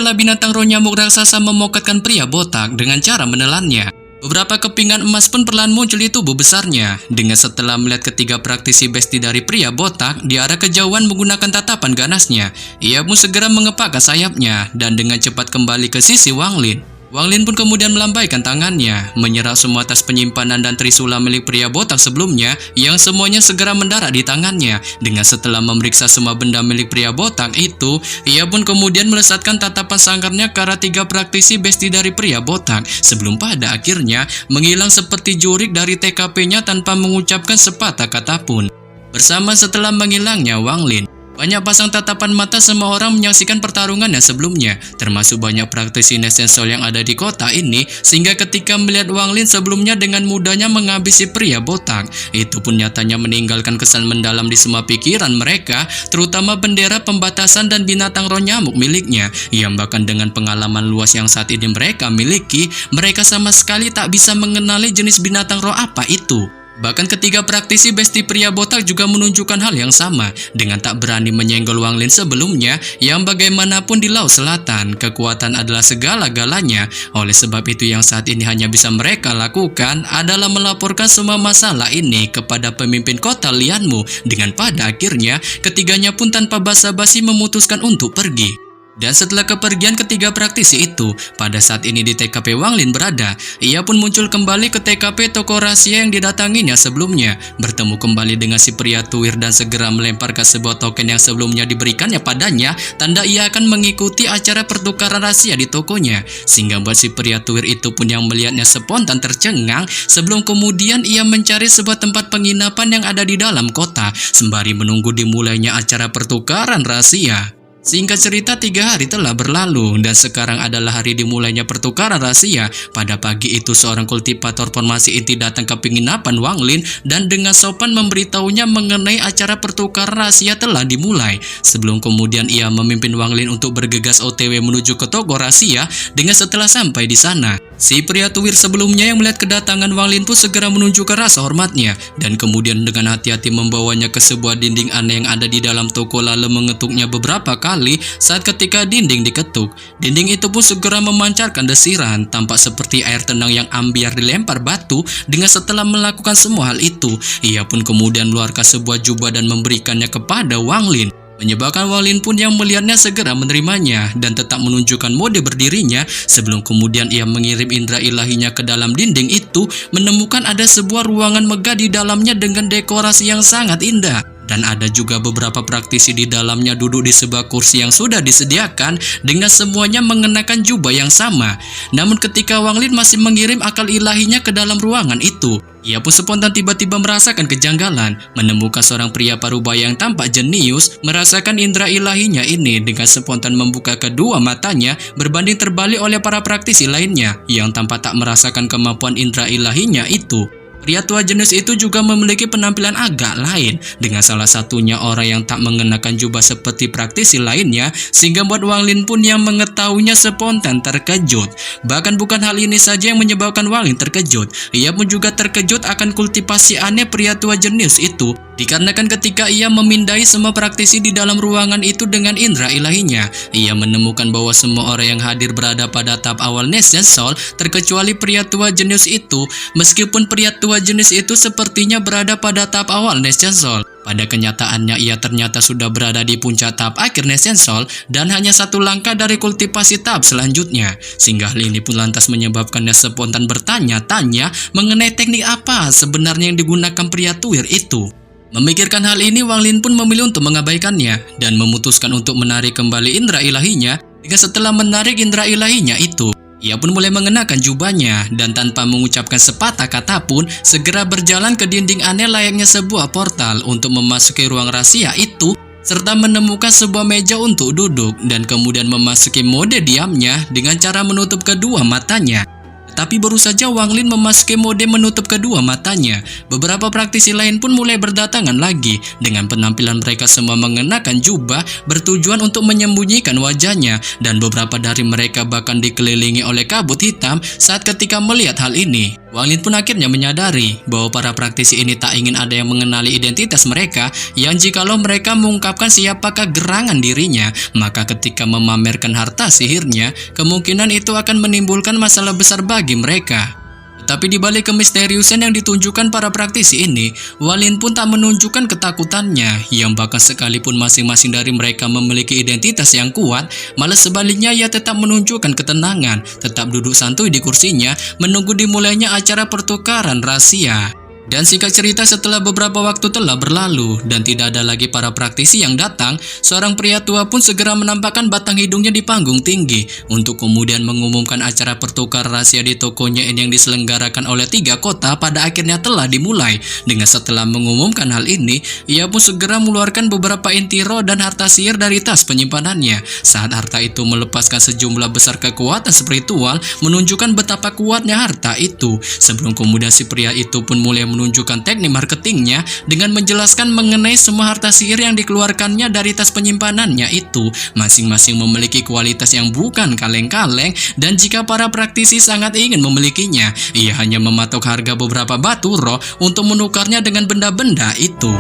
setelah binatang roh nyamuk raksasa memokatkan pria botak dengan cara menelannya. Beberapa kepingan emas pun perlahan muncul di tubuh besarnya. Dengan setelah melihat ketiga praktisi besti dari pria botak di arah kejauhan menggunakan tatapan ganasnya, ia pun segera mengepakkan sayapnya dan dengan cepat kembali ke sisi Wang Lin. Wang Lin pun kemudian melambaikan tangannya, menyerap semua tas penyimpanan dan trisula milik pria botak sebelumnya yang semuanya segera mendarat di tangannya. Dengan setelah memeriksa semua benda milik pria botak itu, ia pun kemudian melesatkan tatapan sangkarnya ke arah tiga praktisi besti dari pria botak sebelum pada akhirnya menghilang seperti jurik dari TKP-nya tanpa mengucapkan sepatah kata pun. Bersama setelah menghilangnya Wang Lin, banyak pasang tatapan mata semua orang menyaksikan pertarungannya sebelumnya, termasuk banyak praktisi Nesensol yang ada di kota ini, sehingga ketika melihat Wang Lin sebelumnya dengan mudahnya menghabisi pria botak, itu pun nyatanya meninggalkan kesan mendalam di semua pikiran mereka, terutama bendera pembatasan dan binatang roh nyamuk miliknya, yang bahkan dengan pengalaman luas yang saat ini mereka miliki, mereka sama sekali tak bisa mengenali jenis binatang roh apa itu. Bahkan ketiga praktisi besti pria botak juga menunjukkan hal yang sama, dengan tak berani menyenggol Wang Lin sebelumnya, yang bagaimanapun di Laut Selatan, kekuatan adalah segala-galanya. Oleh sebab itu yang saat ini hanya bisa mereka lakukan adalah melaporkan semua masalah ini kepada pemimpin kota Lianmu, dengan pada akhirnya ketiganya pun tanpa basa-basi memutuskan untuk pergi. Dan setelah kepergian ketiga praktisi itu, pada saat ini di TKP Wang Lin berada, ia pun muncul kembali ke TKP toko rahasia yang didatanginya sebelumnya, bertemu kembali dengan si pria tuir dan segera melemparkan sebuah token yang sebelumnya diberikannya padanya, tanda ia akan mengikuti acara pertukaran rahasia di tokonya, sehingga buat si pria tuir itu pun yang melihatnya spontan tercengang, sebelum kemudian ia mencari sebuah tempat penginapan yang ada di dalam kota, sembari menunggu dimulainya acara pertukaran rahasia. Singkat cerita 3 hari telah berlalu dan sekarang adalah hari dimulainya pertukaran rahasia. Pada pagi itu seorang kultivator formasi inti datang ke penginapan Wang Lin dan dengan sopan memberitahunya mengenai acara pertukaran rahasia telah dimulai. Sebelum kemudian ia memimpin Wang Lin untuk bergegas OTW menuju ke toko rahasia. Dengan setelah sampai di sana, si pria tuir sebelumnya yang melihat kedatangan Wang Lin pun segera menunjukkan rasa hormatnya dan kemudian dengan hati-hati membawanya ke sebuah dinding aneh yang ada di dalam toko lalu mengetuknya beberapa kali. Saat ketika dinding diketuk, dinding itu pun segera memancarkan desiran, tampak seperti air tenang yang ambiar dilempar batu. Dengan setelah melakukan semua hal itu, ia pun kemudian mengeluarkan sebuah jubah dan memberikannya kepada Wang Lin, menyebabkan Wang Lin pun yang melihatnya segera menerimanya dan tetap menunjukkan mode berdirinya, sebelum kemudian ia mengirim indera ilahinya ke dalam dinding itu, menemukan ada sebuah ruangan megah di dalamnya dengan dekorasi yang sangat indah. Dan ada juga beberapa praktisi di dalamnya duduk di sebuah kursi yang sudah disediakan dengan semuanya mengenakan jubah yang sama. Namun ketika Wang Lin masih mengirim akal ilahinya ke dalam ruangan itu, ia pun spontan tiba-tiba merasakan kejanggalan, menemukan seorang pria parubaya yang tampak jenius, merasakan indera ilahinya ini dengan spontan membuka kedua matanya berbanding terbalik oleh para praktisi lainnya yang tampak tak merasakan kemampuan indera ilahinya itu. Pria tua jenis itu juga memiliki penampilan agak lain, dengan salah satunya orang yang tak mengenakan jubah seperti praktisi lainnya, sehingga buat Wang Lin pun yang mengetahuinya spontan terkejut. Bahkan bukan hal ini saja yang menyebabkan Wang Lin terkejut, ia pun juga terkejut akan kultivasi aneh pria tua jenius itu, dikarenakan ketika ia memindai semua praktisi di dalam ruangan itu dengan indera ilahinya, ia menemukan bahwa semua orang yang hadir berada pada tahap awal Nesensol, terkecuali pria tua jenius itu. Meskipun pria tua jenis itu sepertinya berada pada tahap awal Nesensol, pada kenyataannya ia ternyata sudah berada di puncak tahap akhir Nesensol dan hanya satu langkah dari kultivasi tahap selanjutnya, sehingga hal ini pun lantas menyebabkannya spontan bertanya-tanya mengenai teknik apa sebenarnya yang digunakan pria tuir itu. Memikirkan hal ini, Wang Lin pun memilih untuk mengabaikannya dan memutuskan untuk menarik kembali indera ilahinya. Dengan setelah menarik indera ilahinya itu, ia pun mulai mengenakan jubahnya dan tanpa mengucapkan sepatah kata pun segera berjalan ke dinding aneh layaknya sebuah portal untuk memasuki ruang rahasia itu, serta menemukan sebuah meja untuk duduk dan kemudian memasuki mode diamnya dengan cara menutup kedua matanya. Tapi baru saja Wang Lin memasuki mode menutup kedua matanya, beberapa praktisi lain pun mulai berdatangan lagi dengan penampilan mereka semua mengenakan jubah bertujuan untuk menyembunyikan wajahnya, dan beberapa dari mereka bahkan dikelilingi oleh kabut hitam saat ketika melihat hal ini. Wang Lin pun akhirnya menyadari bahwa para praktisi ini tak ingin ada yang mengenali identitas mereka, yang jikalau mereka mengungkapkan siapakah gerangan dirinya, maka ketika memamerkan harta sihirnya, kemungkinan itu akan menimbulkan masalah besar bagi mereka. Tapi di balik kemisteriusan yang ditunjukkan para praktisi ini, Wang Lin pun tak menunjukkan ketakutannya, yang bahkan sekalipun masing-masing dari mereka memiliki identitas yang kuat, malah sebaliknya ia tetap menunjukkan ketenangan, tetap duduk santuy di kursinya, menunggu dimulainya acara pertukaran rahasia. Dan singkat cerita, setelah beberapa waktu telah berlalu dan tidak ada lagi para praktisi yang datang, seorang pria tua pun segera menampakkan batang hidungnya di panggung tinggi untuk kemudian mengumumkan acara pertukar rahasia di tokonya ini yang diselenggarakan oleh 3 kota pada akhirnya telah dimulai. Dengan setelah mengumumkan hal ini, ia pun segera mengeluarkan beberapa inti roh dan harta sihir dari tas penyimpanannya. Saat harta itu melepaskan sejumlah besar kekuatan spiritual, menunjukkan betapa kuatnya harta itu. Sebelum kemudian si pria itu pun mulai menunjukkan teknik marketingnya dengan menjelaskan mengenai semua harta sihir yang dikeluarkannya dari tas penyimpanannya itu. Masing-masing memiliki kualitas yang bukan kaleng-kaleng, dan jika para praktisi sangat ingin memilikinya, ia hanya mematok harga beberapa batu roh untuk menukarnya dengan benda-benda itu.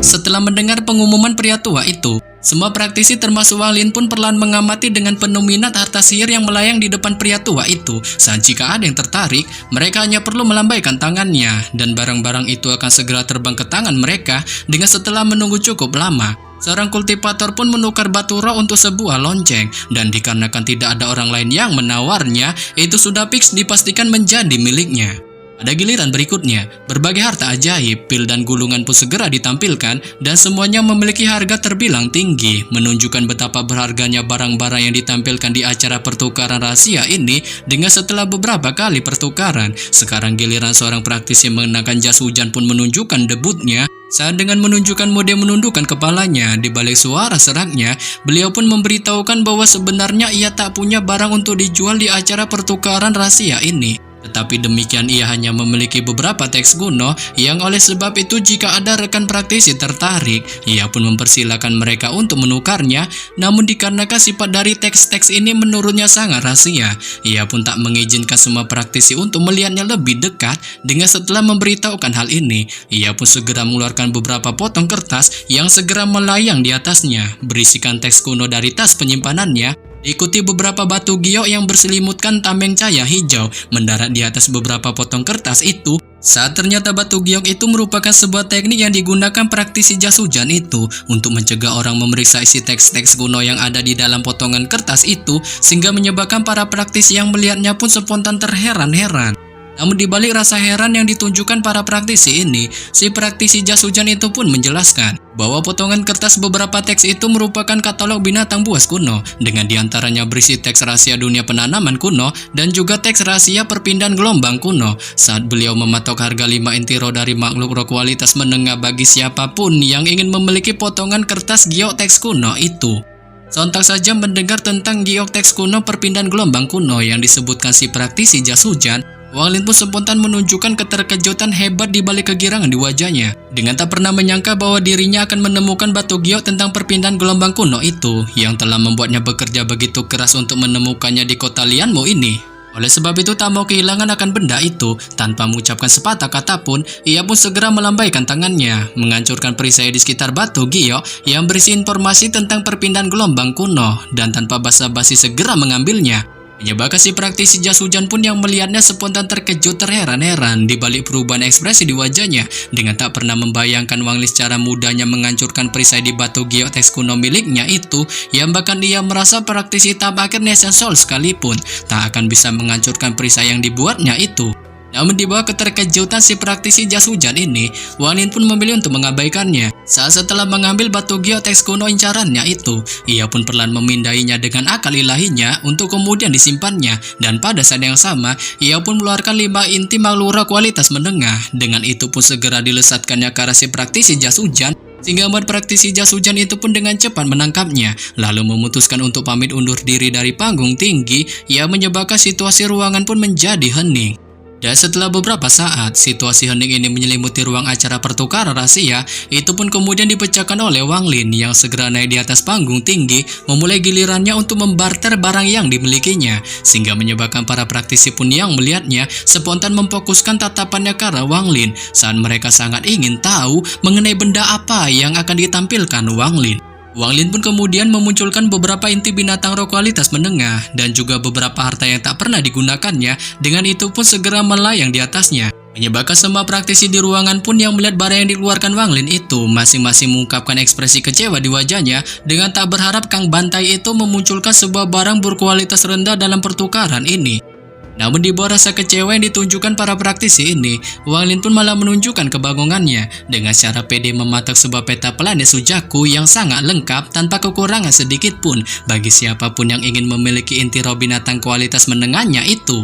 Setelah mendengar pengumuman pria tua itu, semua praktisi termasuk Wang Lin pun perlahan mengamati dengan penuh minat harta sihir yang melayang di depan pria tua itu. Saat jika ada yang tertarik, mereka hanya perlu melambaikan tangannya, dan barang-barang itu akan segera terbang ke tangan mereka. Dengan setelah menunggu cukup lama, seorang kultivator pun menukar batu roh untuk sebuah lonceng, dan dikarenakan tidak ada orang lain yang menawarnya, itu sudah fix dipastikan menjadi miliknya. Pada giliran berikutnya, berbagai harta ajaib, pil dan gulungan pun segera ditampilkan, dan semuanya memiliki harga terbilang tinggi, menunjukkan betapa berharganya barang-barang yang ditampilkan di acara pertukaran rahasia ini. Dengan setelah beberapa kali pertukaran, sekarang giliran seorang praktisi mengenakan jas hujan pun menunjukkan debutnya. Saat dengan menunjukkan mode menundukkan kepalanya di balik suara seraknya, beliau pun memberitahukan bahwa sebenarnya ia tak punya barang untuk dijual di acara pertukaran rahasia ini. Tetapi demikian, ia hanya memiliki beberapa teks kuno yang oleh sebab itu jika ada rekan praktisi tertarik, ia pun mempersilahkan mereka untuk menukarnya. Namun dikarenakan sifat dari teks-teks ini menurutnya sangat rahasia, ia pun tak mengizinkan semua praktisi untuk melihatnya lebih dekat. Dengan setelah memberitahukan hal ini, ia pun segera mengeluarkan beberapa potong kertas yang segera melayang di atasnya, berisikan teks kuno dari tas penyimpanannya. Diikuti beberapa batu giok yang berselimutkan tameng cahaya hijau mendarat di atas beberapa potong kertas itu. Saat ternyata batu giok itu merupakan sebuah teknik yang digunakan praktisi jas hujan itu untuk mencegah orang memeriksa isi teks-teks kuno yang ada di dalam potongan kertas itu, sehingga menyebabkan para praktisi yang melihatnya pun spontan terheran-heran. Namun di balik rasa heran yang ditunjukkan para praktisi ini, si praktisi jas hujan itu pun menjelaskan bahwa potongan kertas beberapa teks itu merupakan katalog binatang buas kuno, dengan diantaranya berisi teks rahasia dunia penanaman kuno dan juga teks rahasia perpindahan gelombang kuno. Saat beliau mematok harga 5 inti roh dari makhluk roh kualitas menengah bagi siapapun yang ingin memiliki potongan kertas giok teks kuno itu. Sontak saja mendengar tentang giok teks kuno perpindahan gelombang kuno yang disebutkan si praktisi jas hujan, Wang Lin pun spontan menunjukkan keterkejutan hebat di balik kegirangan di wajahnya. Dengan tak pernah menyangka bahwa dirinya akan menemukan batu giok tentang perpindahan gelombang kuno itu, yang telah membuatnya bekerja begitu keras untuk menemukannya di kota Lianmo ini. Oleh sebab itu tak mau kehilangan akan benda itu, tanpa mengucapkan sepatah kata pun, ia pun segera melambaikan tangannya, menghancurkan perisai di sekitar batu giok yang berisi informasi tentang perpindahan gelombang kuno, dan tanpa basa-basi segera mengambilnya. Menyebabkan si praktisi jas hujan pun yang melihatnya spontan terkejut terheran-heran di balik perubahan ekspresi di wajahnya, dengan tak pernah membayangkan Wang Lin secara mudahnya menghancurkan perisai di batu giok teks kuno miliknya itu, yang bahkan ia merasa praktisi tahap akhir Nation Soul sekalipun tak akan bisa menghancurkan perisai yang dibuatnya itu. Namun di bawah keterkejutan si praktisi jas hujan ini, Wang Lin pun memilih untuk mengabaikannya. Saat setelah mengambil batu giok teks kuno incarannya itu, ia pun perlahan memindainya dengan akal ilahinya untuk kemudian disimpannya. Dan pada saat yang sama, ia pun mengeluarkan 5 inti makhluk roh kualitas menengah. Dengan itu pun segera dilesatkannya ke arah si praktisi jas hujan, sehingga membuat praktisi jas hujan itu pun dengan cepat menangkapnya, lalu memutuskan untuk pamit undur diri dari panggung tinggi, yang menyebabkan situasi ruangan pun menjadi hening. Dan setelah beberapa saat, situasi hening ini menyelimuti ruang acara pertukaran rahasia, itu pun kemudian dipecahkan oleh Wang Lin yang segera naik di atas panggung tinggi, memulai gilirannya untuk membarter barang yang dimilikinya, sehingga menyebabkan para praktisi pun yang melihatnya spontan memfokuskan tatapannya ke arah Wang Lin saat mereka sangat ingin tahu mengenai benda apa yang akan ditampilkan Wang Lin. Wang Lin pun kemudian memunculkan beberapa inti binatang roh kualitas menengah dan juga beberapa harta yang tak pernah digunakannya, dengan itu pun segera melayang di atasnya. Menyebabkan semua praktisi di ruangan pun yang melihat barang yang dikeluarkan Wang Lin itu masing-masing mengungkapkan ekspresi kecewa di wajahnya dengan tak berharap Kang Bantai itu memunculkan sebuah barang berkualitas rendah dalam pertukaran ini. Namun di bawah rasa kecewa yang ditunjukkan para praktisi ini, Wang Lin pun malah menunjukkan kebangungannya dengan cara pede mematok sebuah peta planet Sujaku yang sangat lengkap tanpa kekurangan sedikit pun bagi siapapun yang ingin memiliki inti roh binatang kualitas menengahnya itu.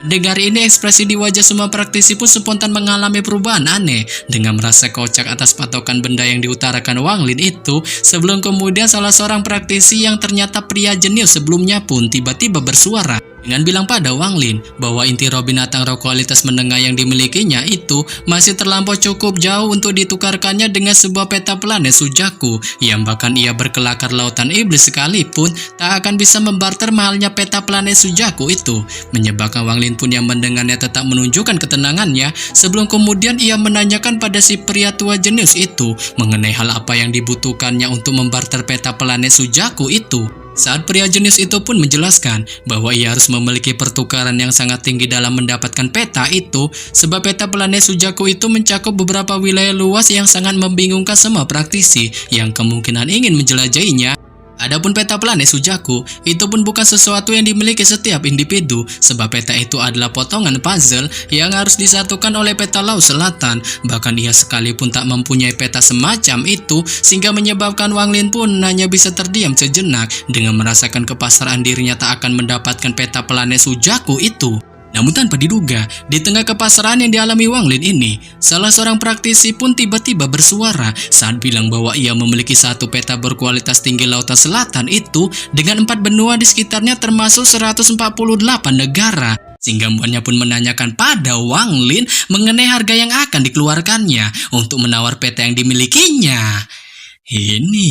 Dengar ini, ekspresi di wajah semua praktisi pun spontan mengalami perubahan aneh dengan merasa kocak atas patokan benda yang diutarakan Wang Lin itu, sebelum kemudian salah seorang praktisi yang ternyata pria jenius sebelumnya pun tiba-tiba bersuara dengan bilang pada Wang Lin bahwa inti roh binatang roh kualitas menengah yang dimilikinya itu masih terlampau cukup jauh untuk ditukarkannya dengan sebuah peta planet Sujaku yang bahkan ia berkelakar lautan iblis sekalipun tak akan bisa membarter mahalnya peta planet Sujaku itu. Menyebabkan Wang Lin pun yang mendengarnya tetap menunjukkan ketenangannya sebelum kemudian ia menanyakan pada si pria tua jenius itu mengenai hal apa yang dibutuhkannya untuk membarter peta planet Sujaku itu. Saat pria jenius itu pun menjelaskan bahwa ia harus memiliki pertukaran yang sangat tinggi dalam mendapatkan peta itu, sebab peta planet Sujaku itu mencakup beberapa wilayah luas yang sangat membingungkan semua praktisi yang kemungkinan ingin menjelajahinya. Adapun peta planet Sujaku itu pun bukan sesuatu yang dimiliki setiap individu, sebab peta itu adalah potongan puzzle yang harus disatukan oleh peta Laut Selatan. Bahkan ia sekalipun tak mempunyai peta semacam itu, sehingga menyebabkan Wang Lin pun hanya bisa terdiam sejenak dengan merasakan kepasrahan dirinya tak akan mendapatkan peta planet Sujaku itu. Namun tanpa diduga, di tengah kepasrahan yang dialami Wang Lin ini, salah seorang praktisi pun tiba-tiba bersuara saat bilang bahwa ia memiliki satu peta berkualitas tinggi Lautan Selatan itu dengan 4 benua di sekitarnya termasuk 148 negara. Sehingga mbaknya pun menanyakan pada Wang Lin mengenai harga yang akan dikeluarkannya untuk menawar peta yang dimilikinya. Ini